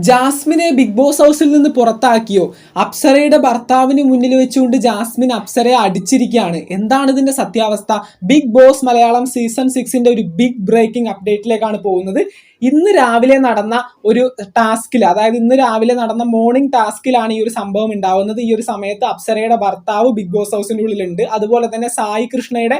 ജാസ്മിനെ big boss ഹൗസിൽ നിന്ന് പുറത്താക്കിയോ? അപ്സരയുടെ ഭർത്താവിന് മുന്നിൽ വെച്ചുകൊണ്ട് ജാസ്മിൻ അപ്സരയെ അടിച്ചിരിക്കുകയാണ്. എന്താണ് ഇതിന്റെ സത്യാവസ്ഥ? ബിഗ് ബോസ് മലയാളം സീസൺ 6 ഒരു ബിഗ് ബ്രേക്കിംഗ് അപ്ഡേറ്റിലേക്കാണ് പോകുന്നത്. ഇന്ന് രാവിലെ നടന്ന ഒരു ടാസ്കിൽ, അതായത് ഇന്ന് രാവിലെ നടന്ന മോർണിംഗ് ടാസ്കിലാണ് ഈ ഒരു സംഭവം ഉണ്ടാവുന്നത്. ഈ ഒരു സമയത്ത് അപ്സരയുടെ ഭർത്താവ് ബിഗ് ബോസ് ഹൗസിന്റെ ഉള്ളിലുണ്ട്. അതുപോലെ തന്നെ സായി കൃഷ്ണയുടെ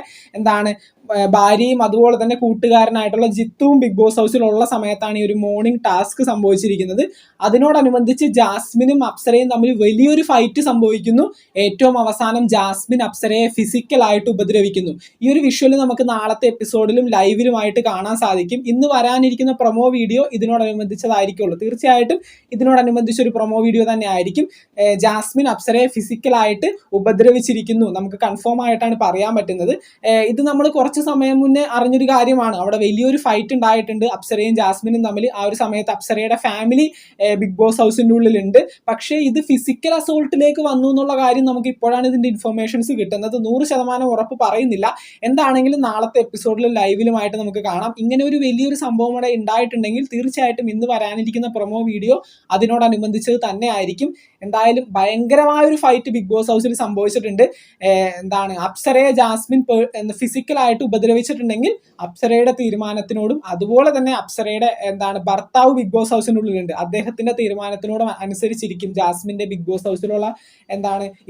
ഭാര്യയും അതുപോലെ തന്നെ കൂട്ടുകാരനായിട്ടുള്ള ജിത്തുവും ബിഗ് ബോസ് ഹൗസിലുള്ള സമയത്താണ് ഈ ഒരു മോർണിംഗ് ടാസ്ക് സംഭവിച്ചിരിക്കുന്നത്. അതിനോടനുബന്ധിച്ച് ജാസ്മിനും അപ്സരയും തമ്മിൽ വലിയൊരു ഫൈറ്റ് സംഭവിക്കുന്നു. ഏറ്റവും അവസാനം ജാസ്മിൻ അപ്സരയെ ഫിസിക്കലായിട്ട് ഉപദ്രവിക്കുന്നു. ഈ ഒരു വിഷ്വൽ നമുക്ക് നാളത്തെ എപ്പിസോഡിലും ലൈവിലുമായിട്ട് കാണാൻ സാധിക്കും. ഇന്ന് വരാനിരിക്കുന്ന പ്രൊമോ വീഡിയോ ഇതിനോടനുബന്ധിച്ചതായിരിക്കുള്ളൂ. തീർച്ചയായിട്ടും ഇതിനോടനുബന്ധിച്ച് ഒരു പ്രൊമോ വീഡിയോ തന്നെ ആയിരിക്കും. ജാസ്മിൻ അപ്സരയെ ഫിസിക്കലായിട്ട് ഉപദ്രവിച്ചിരിക്കുന്നു, നമുക്ക് കൺഫേം ആയിട്ടാണ് പറയാൻ പറ്റുന്നത്. ഇത് നമ്മൾ കുറച്ച് സമയം മുന്നേ അറിഞ്ഞൊരു കാര്യമാണ്. അവിടെ വലിയൊരു ഫൈറ്റ് ഉണ്ടായിട്ടുണ്ട് അപ്സരയും ജാസ്മിനും തമ്മിൽ. ആ ഒരു സമയത്ത് അപ്സരയുടെ ഫാമിലി ബിഗ് ബോസ് ഹൗസിന്റെ ഉള്ളിലുണ്ട്. പക്ഷേ ഇത് ഫിസിക്കൽ അസോൾട്ടിലേക്ക് വന്നു എന്നുള്ള കാര്യം നമുക്ക് ഇപ്പോഴാണ് ഇതിന്റെ ഇൻഫർമേഷൻസ് കിട്ടുന്നത്. 100% ഉറപ്പ് പറയുന്നില്ല. എന്താണെങ്കിലും നാളത്തെ എപ്പിസോഡിലും ലൈവിലുമായിട്ട് നമുക്ക് കാണാം. ഇങ്ങനെ ഒരു വലിയൊരു സംഭവം ഇവിടെ ഉണ്ടായിട്ടുണ്ടെങ്കിൽ തീർച്ചയായിട്ടും ഇന്ന് വരാനിരിക്കുന്ന പ്രൊമോ വീഡിയോ അതിനോടനുബന്ധിച്ചത് തന്നെ ആയിരിക്കും. എന്തായാലും ഭയങ്കരമായ ഒരു ഫൈറ്റ് ബിഗ് ബോസ് ഹൗസിൽ സംഭവിച്ചിട്ടുണ്ട്. അപ്സരയെ ജാസ്മിൻ ഫിസിക്കലായിട്ട് ഉപദ്രവിച്ചിട്ടുണ്ടെങ്കിൽ അപ്സരയുടെ തീരുമാനത്തിനോടും അതുപോലെ തന്നെ അപ്സരയുടെ ഭർത്താവ് ബിഗ് ബോസ് ഹൗസിന്റെ ഉള്ളിലുണ്ട്, അദ്ദേഹത്തിന്റെ തീരുമാനത്തിനോടും അനുസരിച്ചിരിക്കും ജാസ്മിന്റെ ബിഗ് ബോസ് ഹൗസിലുള്ള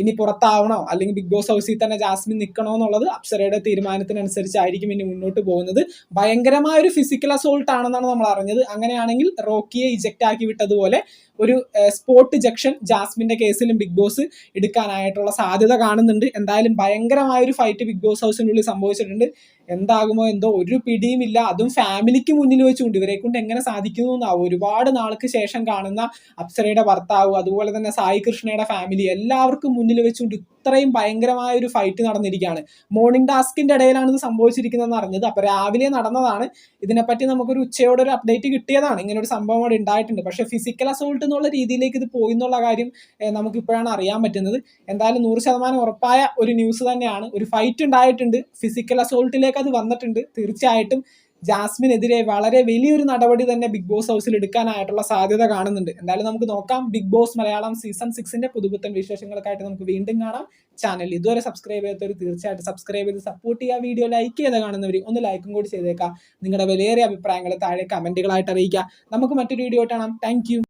ഇനി പുറത്താവണോ അല്ലെങ്കിൽ ബിഗ് ബോസ് ഹൗസിൽ തന്നെ ജാസ്മിൻ നിൽക്കണോ എന്നുള്ളത് അപ്സരയുടെ തീരുമാനത്തിനനുസരിച്ചായിരിക്കും ഇനി മുന്നോട്ട് പോകുന്നത്. ഭയങ്കരമായ ഒരു ഫിസിക്കൽ അസോൾട്ട് ആണെന്നാണ് നമ്മൾ അറിഞ്ഞത്. അങ്ങനെയാണെങ്കിൽ റോക്കിയെ ഇജക്റ്റ് ആക്കി വിട്ടതുപോലെ ഒരു സ്പോട്ട് ഇജക്ഷൻ ജാസ്മിന്റെ കേസിലും ബിഗ് ബോസ് എടുക്കാനായിട്ടുള്ള സാധ്യത കാണുന്നുണ്ട്. എന്തായാലും ഭയങ്കരമായ ഒരു ഫൈറ്റ് ബിഗ് ബോസ് ഹൗസിനുള്ളിൽ സംഭവിച്ചിട്ടുണ്ട്. എന്താകുമോ എന്തോ ഒരു പിടിയും ഇല്ല. അതും ഫാമിലിക്ക് മുന്നിൽ വെച്ചുകൊണ്ട് ഇവരെ കൊണ്ട് എങ്ങനെ സാധിക്കുന്നു എന്നാവും. ഒരുപാട് നാൾക്ക് ശേഷം കാണുന്ന അപ്സരയുടെ ഭർത്താവ് അതുപോലെ തന്നെ സായി കൃഷ്ണയുടെ ഫാമിലി എല്ലാവർക്കും മുന്നിൽ വെച്ചുകൊണ്ട് ഇത്രയും ഭയങ്കരമായ ഒരു ഫൈറ്റ് നടന്നിരിക്കുകയാണ്. മോർണിംഗ് ടാസ്കിന്റെ ഇടയിലാണ് ഇത് സംഭവിച്ചിരിക്കുന്നതെന്ന് അറിഞ്ഞത്. അപ്പൊ രാവിലെ നടന്നതാണ്. ഇതിനെപ്പറ്റി നമുക്കൊരു ഉച്ചയോടെ ഒരു അപ്ഡേറ്റ് കിട്ടിയതാണ്. ഇങ്ങനെ ഒരു സംഭവം അവിടെ ഉണ്ടായിട്ടുണ്ട്. പക്ഷെ ഫിസിക്കൽ അസോൾട്ട് എന്നുള്ള രീതിയിലേക്ക് ഇത് പോയി എന്നുള്ള കാര്യം നമുക്ക് ഇപ്പോഴാണ് അറിയാൻ പറ്റുന്നത്. എന്തായാലും 100% ഉറപ്പായ ഒരു ന്യൂസ് തന്നെയാണ്. ഒരു ഫൈറ്റ് ഉണ്ടായിട്ടുണ്ട്, ഫിസിക്കൽ അസോൾട്ടിലേക്ക് അത് വന്നിട്ടുണ്ട്. തീർച്ചയായിട്ടും ജാസ്മിനെതിരെ വളരെ വലിയൊരു നടപടി തന്നെ ബിഗ് ബോസ് ഹൗസിൽ എടുക്കാനായിട്ടുള്ള സാധ്യത കാണുന്നുണ്ട്. എന്തായാലും നമുക്ക് നോക്കാം. ബിഗ് ബോസ് മലയാളം സീസൺ 6 പുതുപുത്തൻ വിശേഷങ്ങൾക്കായിട്ട് നമുക്ക് വീണ്ടും കാണാം. ചാനൽ ഇതുവരെ സബ്സ്ക്രൈബ് ചെയ്യാത്തവർ തീർച്ചയായിട്ടും സബ്സ്ക്രൈബ് ചെയ്ത് സപ്പോർട്ട് ചെയ്യുക. വീഡിയോ ലൈക്ക് ചെയ്ത് കാണുന്നവർ ഒന്ന് ലൈക്കും കൂടി ചെയ്തേക്കാം. നിങ്ങളുടെ വിലയേറിയ അഭിപ്രായങ്ങൾ താഴെ കമന്റുകളായിട്ട് അറിയിക്കുക. നമുക്ക് മറ്റൊരു വീഡിയോ കാണാം. താങ്ക്